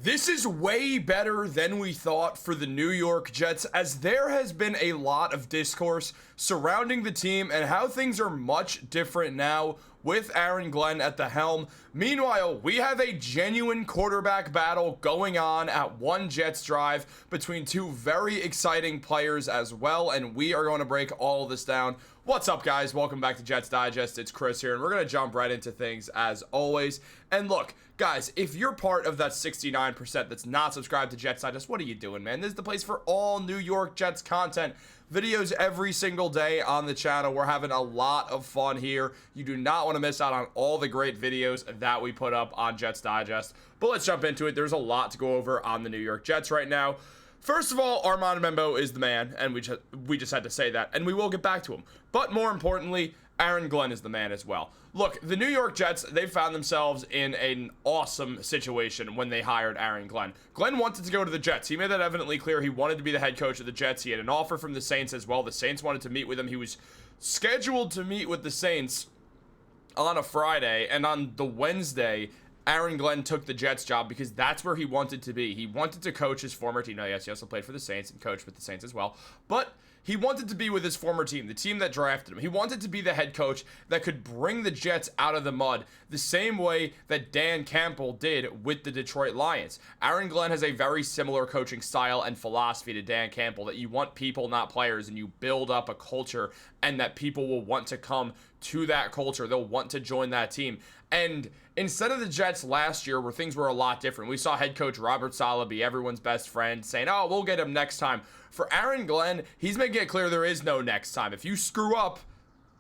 This is way better than we thought for the New York Jets, as there has been a lot of discourse surrounding the team and how things are much different now with Aaron Glenn at the helm. Meanwhile, we have a genuine quarterback battle going on at one Jets drive between two very exciting players as well, and we are going to break all of this down. What's up, guys? Welcome back to Jets Digest. It's Chris here, and we're going to jump right into things as always. And look, guys, if you're part of that 69% that's not subscribed to Jets Digest, what are you doing, man? This is the place for all New York Jets content. Videos every single day on the channel. We're having a lot of fun here. You do not want to miss out on all the great videos that we put up on Jets Digest. But let's jump into it. There's a lot to go over on the New York Jets right now. First of all, Armand Membou is the man, and we just had to say that, and we will get back to him. But more importantly, Aaron Glenn is the man as well. Look, the New York Jets, they found themselves in an awesome situation when they hired Aaron Glenn. Glenn wanted to go to the Jets. He made that evidently clear. He wanted to be the head coach of the Jets. He had an offer from the Saints as well. The Saints wanted to meet with him. He was scheduled to meet with the Saints on a Friday, and on the Wednesday, Aaron Glenn took the Jets job because that's where he wanted to be. He wanted to coach his former team. Now, yes, he also played for the Saints and coached with the Saints as well, but he wanted to be with his former team, the team that drafted him. He wanted to be the head coach that could bring the Jets out of the mud the same way that Dan Campbell did with the Detroit Lions. Aaron Glenn has a very similar coaching style and philosophy to Dan Campbell, that you want people, not players, and you build up a culture, and that people will want to come to that culture. They'll want to join that team. And instead of the Jets last year, where things were a lot different, we saw head coach Robert Saleh be everyone's best friend, saying, oh, we'll get him next time. For Aaron Glenn, he's making it clear there is no next time. If you screw up,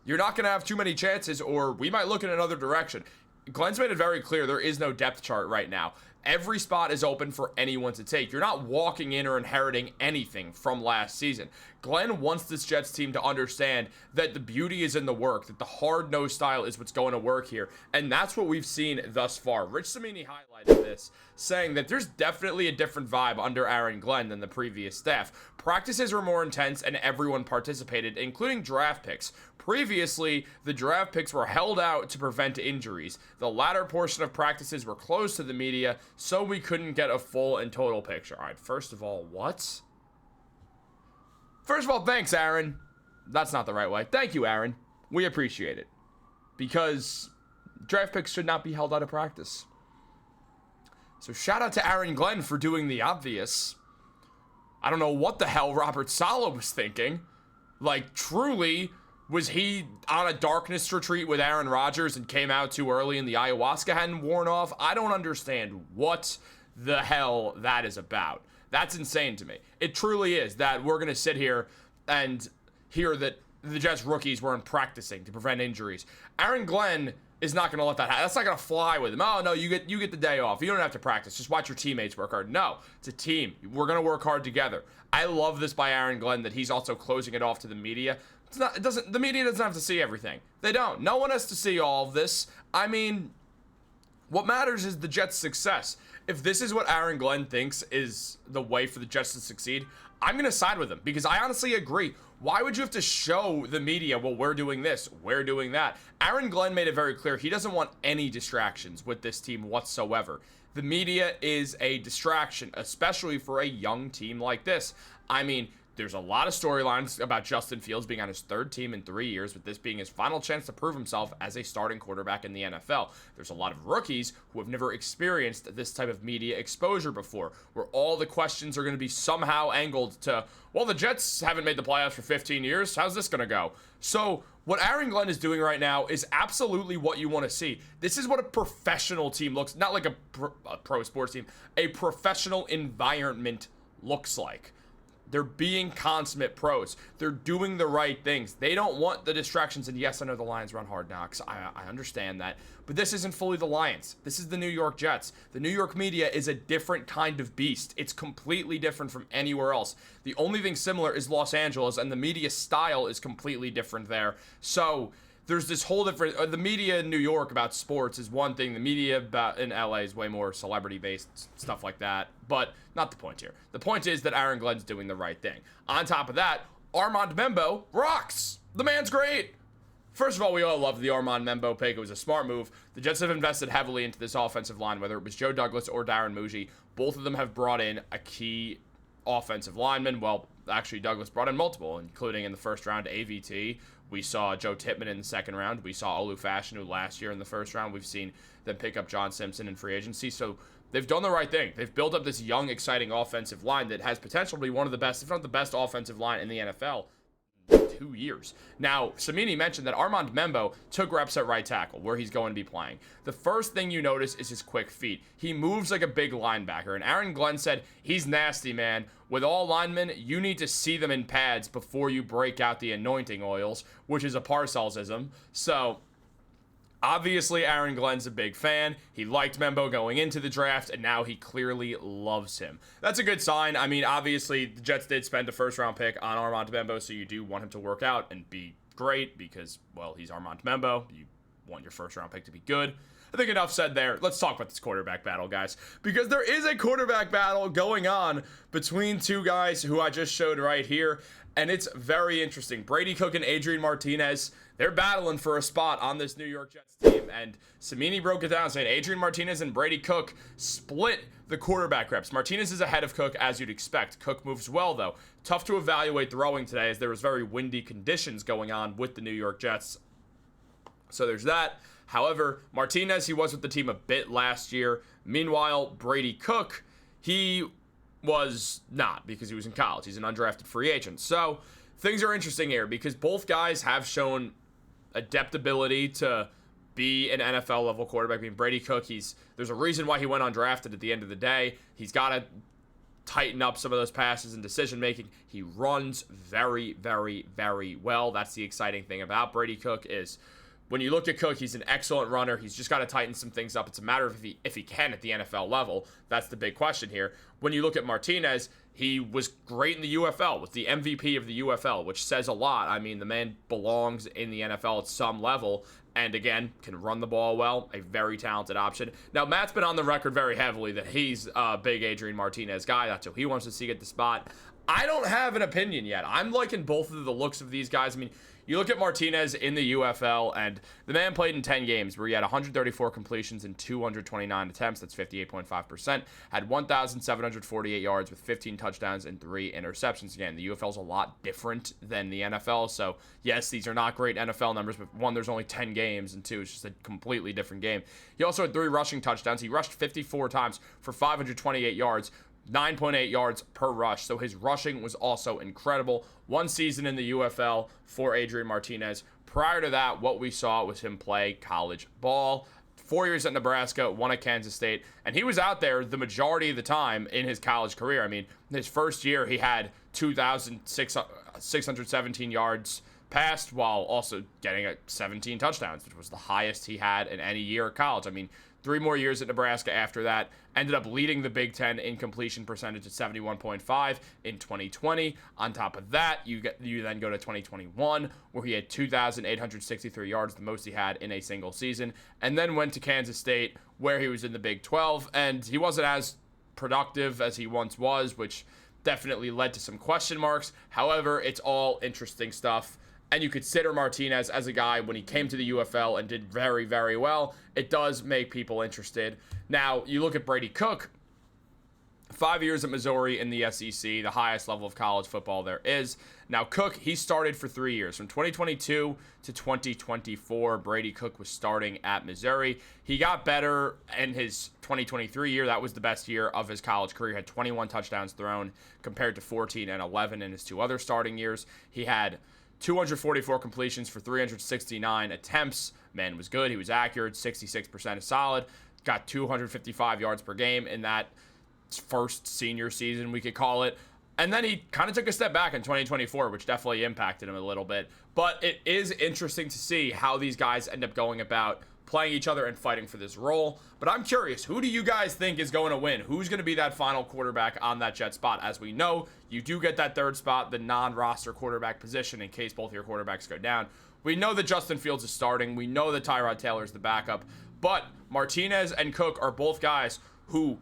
you're not going to have too many chances, or we might look in another direction. Glenn's made it very clear there is no depth chart right now. Every spot is open for anyone to take. You're not walking in or inheriting anything from last season. Glenn wants this Jets team to understand that the beauty is in the work, that the hard-nosed style is what's going to work here, and that's what we've seen thus far. Rich Cimini highlighted this, saying that there's definitely a different vibe under Aaron Glenn than the previous staff. Practices were more intense, and everyone participated, including draft picks. Previously, the draft picks were held out to prevent injuries. The latter portion of practices were closed to the media, so we couldn't get a full and total picture. All right, first of all, what? First of all, thanks, Aaron. That's not the right way. Thank you, Aaron. We appreciate it. Because draft picks should not be held out of practice. So shout out to Aaron Glenn for doing the obvious. I don't know what the hell Robert Saleh was thinking. Like, truly, was he on a darkness retreat with Aaron Rodgers and came out too early and the ayahuasca hadn't worn off? I don't understand what the hell that is about. That's insane to me. It truly is that we're going to sit here and hear that the Jets rookies weren't practicing to prevent injuries. Aaron Glenn is not going to let that happen. That's not going to fly with him. Oh, no, you get the day off. You don't have to practice. Just watch your teammates work hard. No, it's a team. We're going to work hard together. I love this by Aaron Glenn, that he's also closing it off to the media. The media doesn't have to see everything. They don't. No one has to see all of this. I mean, what matters is the Jets' success. If this is what Aaron Glenn thinks is the way for the Jets to succeed, I'm going to side with him, because I honestly agree. Why would you have to show the media, well, we're doing this, we're doing that? Aaron Glenn made it very clear he doesn't want any distractions with this team whatsoever. The media is a distraction, especially for a young team like this. I mean, there's a lot of storylines about Justin Fields being on his third team in 3 years, with this being his final chance to prove himself as a starting quarterback in the NFL. There's a lot of rookies who have never experienced this type of media exposure before, where all the questions are going to be somehow angled to, well, the Jets haven't made the playoffs for 15 years. How's this going to go? So what Aaron Glenn is doing right now is absolutely what you want to see. This is what a professional team looks, not like a pro sports team, a professional environment looks like. They're being consummate pros. They're doing the right things. They don't want the distractions. And yes, I know the Lions run hard knocks. I understand that. But this isn't fully the Lions. This is the New York Jets. The New York media is a different kind of beast. It's completely different from anywhere else. The only thing similar is Los Angeles, and the media style is completely different there. So there's this whole different, the media in New York about sports is one thing. The media about in LA is way more celebrity-based, stuff like that. But not the point here. The point is that Aaron Glenn's doing the right thing. On top of that, Armand Membou rocks. The man's great. First of all, we all loved the Armand Membou pick. It was a smart move. The Jets have invested heavily into this offensive line, whether it was Joe Douglas or Darren Mougey. Both of them have brought in a key offensive lineman. Well, actually, Douglas brought in multiple, including in the first round, AVT. We saw Joe Tippmann in the second round. We saw Olu Fashanu last year in the first round. We've seen them pick up John Simpson in free agency. So they've done the right thing. They've built up this young, exciting offensive line that has potential to be one of the best, if not the best offensive line in the NFL. 2 years. Now, Samini mentioned that Armand Membou took reps at right tackle, where he's going to be playing. The first thing you notice is his quick feet. He moves like a big linebacker, and Aaron Glenn said, he's nasty, man. With all linemen, you need to see them in pads before you break out the anointing oils, which is a Parcellsism. So, obviously, Aaron Glenn's a big fan. He liked Membou going into the draft, and now he clearly loves him. That's a good sign. I mean, obviously, the Jets did spend a first-round pick on Armand Membou, so you do want him to work out and be great because, well, he's Armand Membou. You want your first-round pick to be good. I think enough said there. Let's talk about this quarterback battle, guys, because there is a quarterback battle going on between two guys who I just showed right here, and it's very interesting. Brady Cook and Adrien Martinez, they're battling for a spot on this New York Jets team, and Samini broke it down saying Adrien Martinez and Brady Cook split the quarterback reps. Martinez is ahead of Cook, as you'd expect. Cook moves well, though. Tough to evaluate throwing today, as there was very windy conditions going on with the New York Jets. So there's that. However, Martinez, he was with the team a bit last year. Meanwhile, Brady Cook, he was not, because he was in college. He's an undrafted free agent. So things are interesting here because both guys have shown adaptability to be an NFL level quarterback. I mean, Brady Cook, there's a reason why he went undrafted at the end of the day. He's got to tighten up some of those passes and decision making. He runs very, very, very well. That's the exciting thing about Brady Cook is when you look at Cook, he's an excellent runner. He's just got to tighten some things up. It's a matter of if he can at the NFL level. That's the big question here. When you look at Martinez, he was great in the UFL, was the MVP of the UFL, which says a lot. I mean, the man belongs in the NFL at some level, and again, can run the ball well, a very talented option. Now, Matt's been on the record very heavily that he's a big Adrien Martinez guy. That's who he wants to see at the spot. I don't have an opinion yet. I'm liking both of the looks of these guys. I mean, you look at Martinez in the UFL, and the man played in 10 games where he had 134 completions and 229 attempts. That's 58.5%. Had 1,748 yards with 15 touchdowns and 3 interceptions. Again, the UFL is a lot different than the NFL. So, yes, these are not great NFL numbers, but one, there's only 10 games, and two, it's just a completely different game. He also had 3 rushing touchdowns. He rushed 54 times for 528 yards. 9.8 yards per rush, so his rushing was also incredible. 1 season in the UFL for Adrien Martinez. Prior to that, what we saw was him play college ball. 4 years at Nebraska, 1 at Kansas State, and he was out there the majority of the time in his college career. I mean, his first year, he had 2,617 yards passed while also getting 17 touchdowns, which was the highest he had in any year at college. I mean, 3 more years at Nebraska after that, ended up leading the Big Ten in completion percentage at 71.5 in 2020. On top of that, you then go to 2021, where he had 2,863 yards, the most he had in a single season, and then went to Kansas State, where he was in the Big 12, and he wasn't as productive as he once was, which definitely led to some question marks. However, it's all interesting stuff. And you consider Martinez as a guy, when he came to the UFL and did very, very well, it does make people interested. Now, you look at Brady Cook, 5 years at Missouri in the SEC, the highest level of college football there is. Now, Cook, he started for 3 years. From 2022 to 2024, Brady Cook was starting at Missouri. He got better in his 2023 year. That was the best year of his college career. He had 21 touchdowns thrown compared to 14 and 11 in his 2 other starting years. He had 244 completions for 369 attempts. Man was good. He was accurate. 66% is solid. Got 255 yards per game in that first senior season, we could call it. And then he kind of took a step back in 2024, which definitely impacted him a little bit. But it is interesting to see how these guys end up going about playing each other and fighting for this role. But I'm curious, who do you guys think is going to win? Who's going to be that final quarterback on that Jet spot? As we know, you do get that third spot, the non-roster quarterback position, in case both of your quarterbacks go down. We know that Justin Fields is starting. We know that Tyrod Taylor is the backup. But Martinez and Cook are both guys who,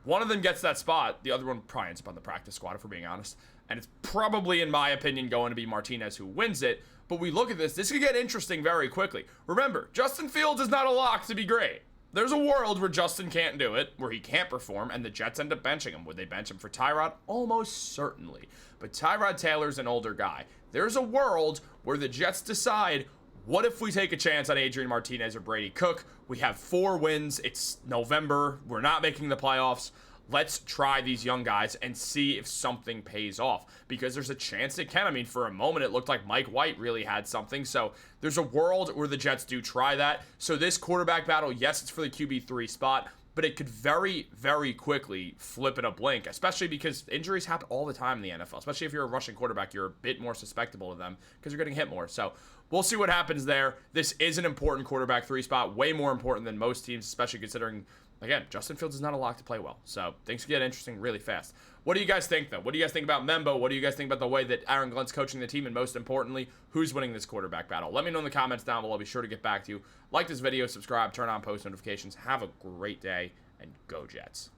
one of them gets that spot, the other one probably ends up on the practice squad, if we're being honest. and it's probably, in my opinion, going to be Martinez who wins it. But we look at this could get interesting very quickly. Remember, Justin Fields is not a lock to be great. There's a world where Justin can't do it, where he can't perform, and the Jets end up benching him. Would they bench him for Tyrod? Almost certainly. But Tyrod Taylor's an older guy. There's a world where the Jets decide, what if we take a chance on Adrien Martinez or Brady Cook? We have 4 wins. It's November. We're not making the playoffs. Let's try these young guys and see if something pays off, because there's a chance it can. I mean, for a moment, it looked like Mike White really had something. So there's a world where the Jets do try that. So this quarterback battle, yes, it's for the QB3 spot, but it could very, very quickly flip in a blink, especially because injuries happen all the time in the NFL, especially if you're a rushing quarterback. You're a bit more susceptible to them because you're getting hit more. So we'll see what happens there. This is an important quarterback 3 spot, way more important than most teams, especially considering, again, Justin Fields is not a lock to play well. So things get interesting really fast. What do you guys think, though? What do you guys think about Membou? What do you guys think about the way that Aaron Glenn's coaching the team? And most importantly, who's winning this quarterback battle? Let me know in the comments down below. I'll be sure to get back to you. Like this video, subscribe, turn on post notifications. Have a great day, and go Jets.